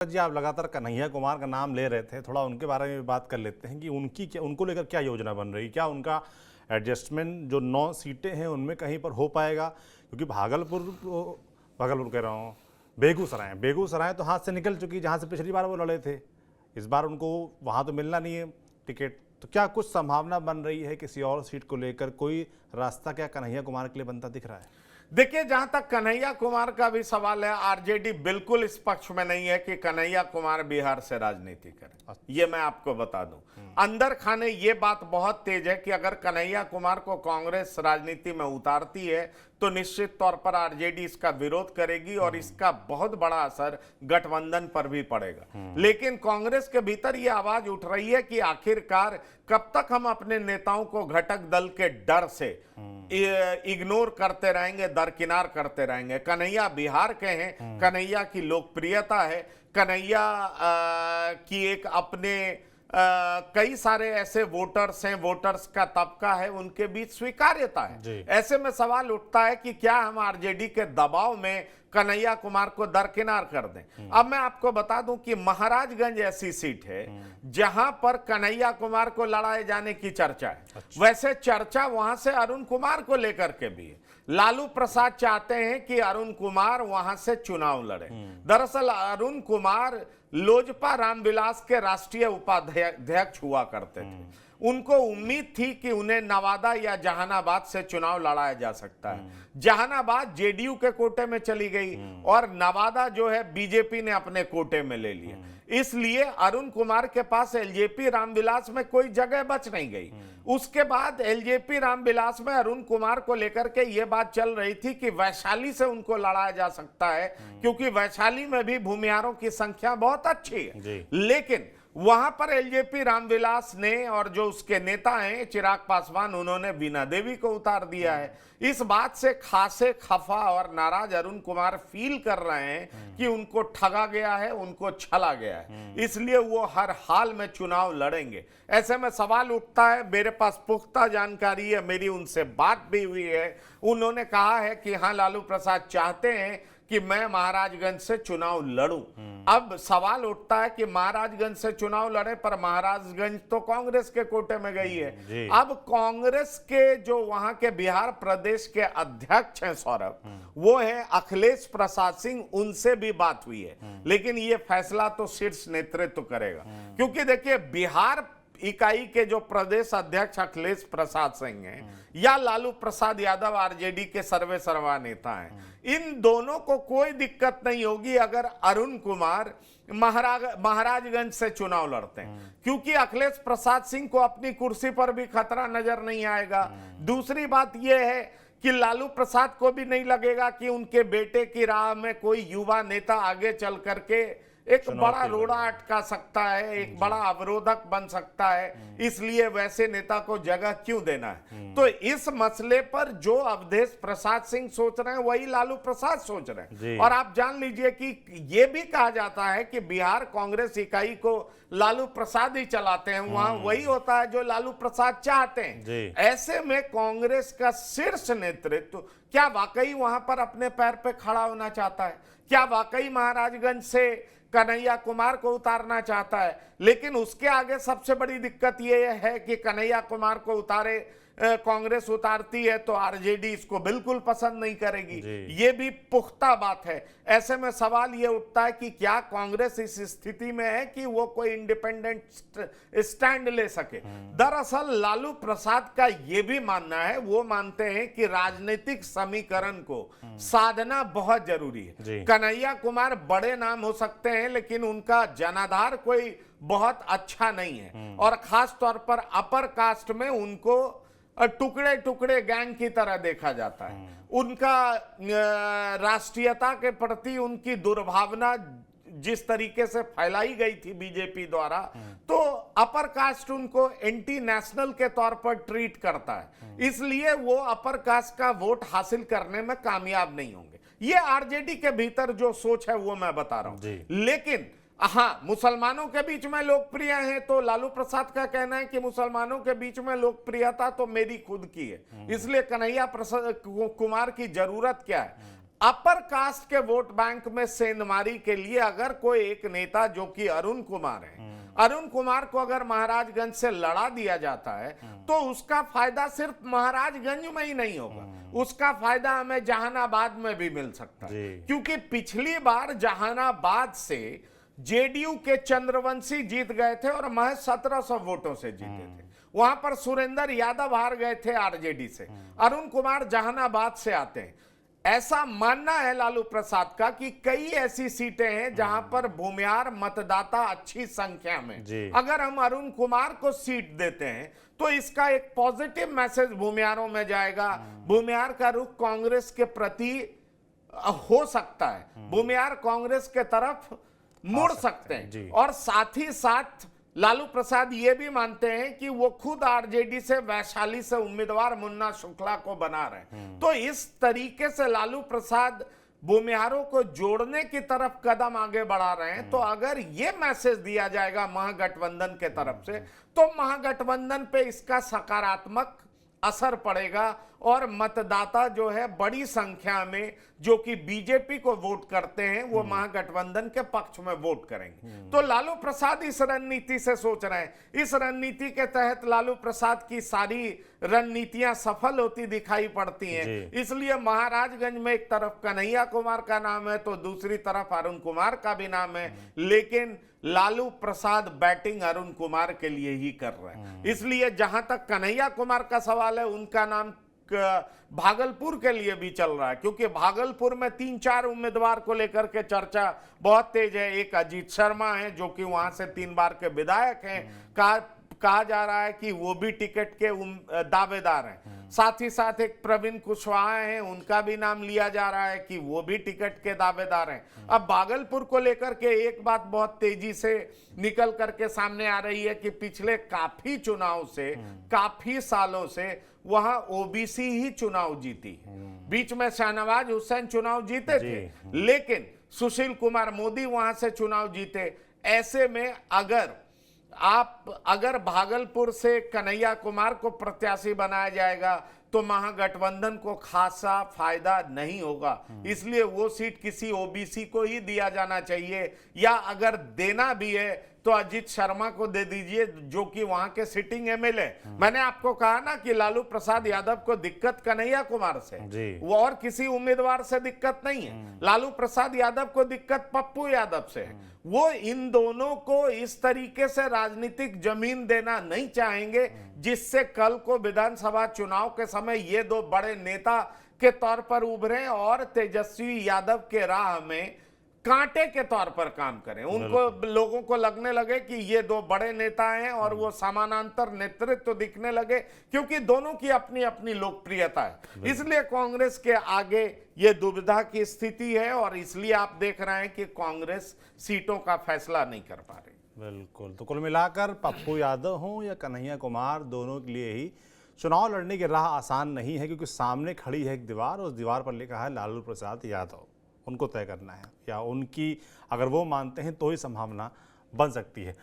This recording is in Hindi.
जी, आप लगातार कन्हैया कुमार का नाम ले रहे थे, थोड़ा उनके बारे में भी बात कर लेते हैं कि उनकी क्या, उनको लेकर क्या योजना बन रही, क्या उनका एडजस्टमेंट जो 9 सीटें हैं उनमें कहीं पर हो पाएगा? क्योंकि भागलपुर कह रहा हूँ, बेगूसराय तो हाथ से निकल चुकी, जहाँ से पिछली बार वो लड़े थे। इस बार उनको वहाँ तो मिलना नहीं है टिकट, तो क्या कुछ संभावना बन रही है किसी और सीट को लेकर? कोई रास्ता क्या कन्हैया कुमार के लिए बनता दिख रहा है? देखिए, जहां तक कन्हैया कुमार का भी सवाल है, आरजेडी बिल्कुल इस पक्ष में नहीं है कि कन्हैया कुमार बिहार से राजनीति करें। ये मैं आपको बता दूं, अंदर खाने ये बात बहुत तेज है कि अगर कन्हैया कुमार को कांग्रेस राजनीति में उतारती है तो निश्चित तौर पर आरजेडी इसका विरोध करेगी और इसका बहुत बड़ा असर गठबंधन पर भी पड़ेगा। लेकिन कांग्रेस के भीतर ये आवाज उठ रही है कि आखिरकार कब तक हम अपने नेताओं को घटक दल के डर से इग्नोर करते रहेंगे, दरकिनार करते रहेंगे। कन्हैया बिहार के हैं, कन्हैया की लोकप्रियता है, कन्हैया की एक अपने कई सारे ऐसे वोटर्स हैं, वोटर्स का तबका है, उनके बीच स्वीकार्यता है। ऐसे में सवाल उठता है कि क्या हम आरजेडी के दबाव में कन्हैया कुमार को दरकिनार कर दें। अब मैं आपको बता दूं कि महाराजगंज ऐसी सीट है जहां पर कन्हैया कुमार को लड़ाए जाने की चर्चा है। वैसे चर्चा वहां से अरुण कुमार को लेकर के भी है। लालू प्रसाद चाहते हैं कि अरुण कुमार वहां से चुनाव लड़े। दरअसल अरुण कुमार लोजपा रामविलास के राष्ट्रीय उपाध्यक्ष हुआ करते थे। उनको उम्मीद थी कि उन्हें नवादा या जहानाबाद से चुनाव लड़ाया जा सकता है। जहानाबाद जेडीयू के कोटे में चली गई और नवादा जो है बीजेपी ने अपने कोटे में ले लिया। इसलिए अरुण कुमार के पास एलजेपी रामविलास में कोई जगह बच नहीं गई। उसके बाद एलजेपी रामविलास में अरुण कुमार को लेकर के यह बात चल रही थी कि वैशाली से उनको लड़ाया जा सकता है, क्योंकि वैशाली में भी भूमिहारों की संख्या बहुत अच्छी है। लेकिन वहां पर एलजेपी रामविलास ने और जो उसके नेता हैं चिराग पासवान, उन्होंने बीना देवी को उतार दिया है। इस बात से खासे खफा और नाराज अरुण कुमार फील कर रहे हैं कि उनको ठगा गया है, उनको छला गया है, इसलिए वो हर हाल में चुनाव लड़ेंगे। ऐसे में सवाल उठता है, मेरे पास पुख्ता जानकारी है, मेरी उनसे बात भी हुई है, उन्होंने कहा है कि हाँ, लालू प्रसाद चाहते हैं कि मैं महाराजगंज से चुनाव लड़ूं। अब सवाल उठता है कि महाराजगंज से चुनाव लड़े, पर महाराजगंज तो कांग्रेस के कोटे में गई है। अब कांग्रेस के जो वहां के बिहार प्रदेश के अध्यक्ष हैं सौरभ, वो है अखिलेश प्रसाद सिंह, उनसे भी बात हुई है। लेकिन ये फैसला तो शीर्ष नेतृत्व करेगा, क्योंकि देखिए बिहार इकाई के जो प्रदेश अध्यक्ष अखिलेश प्रसाद सिंह हैं या लालू प्रसाद यादव आरजेडी के सर्वे सर्वा नेता हैं, इन दोनों को कोई दिक्कत नहीं होगी अगर अरुण कुमार महाराजगंज से चुनाव लड़ते हैं, क्योंकि अखिलेश प्रसाद सिंह को अपनी कुर्सी पर भी खतरा नजर नहीं आएगा। दूसरी बात यह है कि लालू प्रसाद को भी नहीं लगेगा कि उनके बेटे की राह में कोई युवा नेता आगे चल करके एक बड़ा रोड़ा अटका सकता है, एक बड़ा अवरोधक बन सकता है, इसलिए वैसे नेता को जगह क्यों देना है। तो इस मसले पर जो अवधेश प्रसाद सिंह सोच रहे हैं वही लालू प्रसाद सोच रहे हैं। और आप जान लीजिए कि यह भी कहा जाता है कि बिहार कांग्रेस इकाई को लालू प्रसाद ही चलाते हैं, वहां वही होता है जो लालू प्रसाद चाहते हैं। ऐसे में कांग्रेस का शीर्ष नेतृत्व क्या वाकई वहां पर अपने पैर पे खड़ा होना चाहता है? क्या वाकई महाराजगंज से कन्हैया कुमार को उतारना चाहता है? लेकिन उसके आगे सबसे बड़ी दिक्कत यह है कि कन्हैया कुमार को उतारे कांग्रेस उतारती है तो आरजेडी इसको बिल्कुल पसंद नहीं करेगी, ये भी पुख्ता बात है। ऐसे में सवाल ये उठता है कि क्या कांग्रेस इस स्थिति में है कि वो कोई इंडिपेंडेंट स्टैंड ले सके। दरअसल लालू प्रसाद का ये भी मानना है, वो मानते हैं कि राजनीतिक समीकरण को साधना बहुत जरूरी है। कन्हैया कुमार बड़े नाम हो सकते हैं, लेकिन उनका जनाधार कोई बहुत अच्छा नहीं है, और खास तौर पर अपर कास्ट में उनको टुकड़े टुकड़े गैंग की तरह देखा जाता है। उनका राष्ट्रीयता के प्रति उनकी दुर्भावना जिस तरीके से फैलाई गई थी बीजेपी द्वारा, तो अपर कास्ट उनको एंटी नेशनल के तौर पर ट्रीट करता है, इसलिए वो अपर कास्ट का वोट हासिल करने में कामयाब नहीं होंगे। ये आरजेडी के भीतर जो सोच है वो मैं बता रहा हूं। लेकिन हाँ, मुसलमानों के बीच में लोकप्रिय हैं, तो लालू प्रसाद का कहना है कि मुसलमानों के बीच में लोकप्रियता तो मेरी खुद की है, इसलिए कन्हैया कुमार की जरूरत क्या है। अपर कास्ट के वोट बैंक में सेंधमारी के लिए अगर कोई एक नेता जो कि अरुण कुमार है, अरुण कुमार को अगर महाराजगंज से लड़ा दिया जाता है तो उसका फायदा सिर्फ महाराजगंज में ही नहीं होगा, उसका फायदा हमें जहानाबाद में भी मिल सकता है। क्योंकि पिछली बार जहानाबाद से जेडीयू के चंद्रवंशी जीत गए थे और महज 1700 वोटों से जीते थे। वहां पर सुरेंद्र यादव हार गए थे आरजेडी से। अरुण कुमार जहानाबाद से आते हैं। ऐसा मानना है लालू प्रसाद का कि कई ऐसी सीटें हैं जहां पर भूमिहार मतदाता अच्छी संख्या में, अगर हम अरुण कुमार को सीट देते हैं तो इसका एक पॉजिटिव मैसेज भूमिहारों में जाएगा। भूमिहार का रुख कांग्रेस के प्रति हो सकता है, भूमिहार कांग्रेस के तरफ मुड़ सकते हैं। और साथ ही साथ लालू प्रसाद ये भी मानते हैं कि वो खुद आरजेडी से वैशाली से उम्मीदवार मुन्ना शुक्ला को बना रहे हैं। तो इस तरीके से लालू प्रसाद भूमिहारों को जोड़ने की तरफ कदम आगे बढ़ा रहे हैं। तो अगर ये मैसेज दिया जाएगा महागठबंधन के तरफ से तो महागठबंधन पे इसका सकारात्मक असर पड़ेगा और मतदाता जो है बड़ी संख्या में जो कि बीजेपी को वोट करते हैं वो महागठबंधन के पक्ष में वोट करेंगे। तो लालू प्रसाद इस रणनीति से सोच रहे हैं। इस रणनीति के तहत लालू प्रसाद की सारी रणनीतियां सफल होती दिखाई पड़ती हैं। इसलिए महाराजगंज में एक तरफ कन्हैया कुमार का नाम है तो दूसरी तरफ अरुण कुमार का भी नाम है, लेकिन लालू प्रसाद बैटिंग अरुण कुमार के लिए ही कर रहे हैं। इसलिए जहां तक कन्हैया कुमार का सवाल है उनका नाम भागलपुर के लिए भी चल रहा है, क्योंकि भागलपुर में 3-4 उम्मीदवार को लेकर के चर्चा बहुत तेज है। एक अजीत शर्मा है जो कि वहां से 3 बार के विधायक हैं, कहा जा रहा है कि वो भी टिकट के दावेदार हैं। साथ ही साथ एक प्रवीण कुशवाहा हैं, उनका भी नाम लिया जा रहा है कि वो भी टिकट के दावेदार हैं। अब भागलपुर को लेकर के एक बात बहुत तेजी से निकल करके सामने आ रही है कि पिछले काफी चुनाव से, काफी सालों से वहां ओबीसी ही चुनाव जीती। बीच में शाहनवाज हुसैन चुनाव जीते थे, लेकिन सुशील कुमार मोदी वहां से चुनाव जीते। ऐसे में अगर भागलपुर से कन्हैया कुमार को प्रत्याशी बनाया जाएगा तो महागठबंधन को खासा फायदा नहीं होगा। इसलिए वो सीट किसी ओबीसी को ही दिया जाना चाहिए, या अगर देना भी है तो अजीत शर्मा को दे दीजिए जो कि वहां के सिटिंग एमएलए। मैंने आपको कहा ना कि लालू प्रसाद यादव को दिक्कत कन्हैया कुमार से, वो और किसी उम्मीदवार से दिक्कत नहीं है। लालू प्रसाद यादव को दिक्कत पप्पू यादव से है। वो इन दोनों को इस तरीके से राजनीतिक जमीन देना नहीं चाहेंगे जिससे कल को विधानसभा चुनाव के समय ये दो बड़े नेता के तौर पर उभरे और तेजस्वी यादव के राह में कांटे के तौर पर काम करें। उनको लोगों को लगने लगे कि ये दो बड़े नेता हैं और वो समानांतर नेतृत्व दिखने लगे, क्योंकि दोनों की अपनी अपनी लोकप्रियता है। इसलिए कांग्रेस के आगे ये दुविधा की स्थिति है और इसलिए आप देख रहे हैं कि कांग्रेस सीटों का फैसला नहीं कर पा रही। बिल्कुल। तो कुल मिलाकर पप्पू यादव हों या कन्हैया कुमार, दोनों के लिए ही चुनाव लड़ने की राह आसान नहीं है, क्योंकि सामने खड़ी है एक दीवार, उस दीवार पर लिखा है लालू प्रसाद यादव। उनको तय करना है, या उनकी अगर वो मानते हैं तो ही संभावना बन सकती है।